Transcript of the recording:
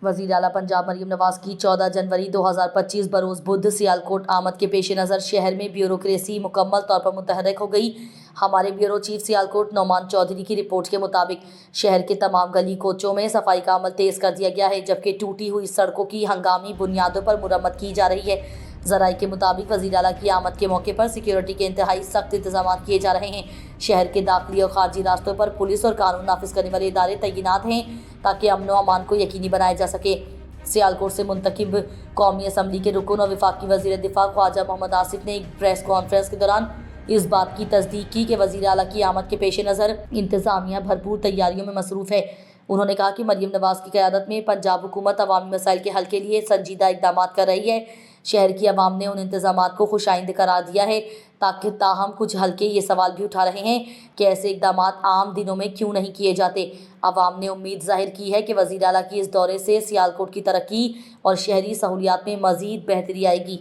वजीर आला पंजाब मरियम नवाज की 14 जनवरी 2025 बरोज़ बुध सियालकोट आमद के पेश नज़र शहर में ब्यूरोक्रेसी मुकम्मल तौर पर मुतहर्रिक हो गई। हमारे ब्यूरो चीफ सियालकोट नौमान चौधरी की रिपोर्ट के मुताबिक शहर के तमाम गली कोचों में सफाई का अमल तेज़ कर दिया गया है, जबकि टूटी हुई सड़कों की हंगामी बुनियादों पर मुरम्मत की जा रही है। ज़राए के मुताबिक वज़ीर आला की आमद के मौके पर सिक्योरिटी के इंतहाई सख्त इंतजाम किए जा रहे हैं। शहर के दाखिली और खारजी रास्तों पर पुलिस और कानून नाफिज करने वाले इदारे तैनात हैं ताकि अमन व अमान को यकीनी बनाया जा सके। सियालकोट से मुंतखब कौमी असम्बली के रुकन और वफाकी वज़ीर दिफा ख्वाजा मोहम्मद आसिफ ने एक प्रेस कॉन्फ्रेंस के दौरान इस बात की तस्दीक की कि वज़ीर आला की आमद के पेश नज़र इंतज़ामिया भरपूर तैयारियों में मसरूफ़ है। उन्होंने कहा कि मरियम नवाज की क़यादत में पंजाब हुकूमत अवामी मसाइल के हल के लिए संजीदा इक़दाम कर रही है। शहर की आवाम ने उन इंतज़ामात को खुशाइंद करार दिया है, ताकि ताहम कुछ हल्के ये सवाल भी उठा रहे हैं कि ऐसे इक़दामात आम दिनों में क्यों नहीं किए जाते। आवाम ने उम्मीद ज़ाहिर की है कि वज़ीर आला की इस दौरे से सियालकोट की तरक्की और शहरी सहूलियात में मज़ीद बेहतरी आएगी।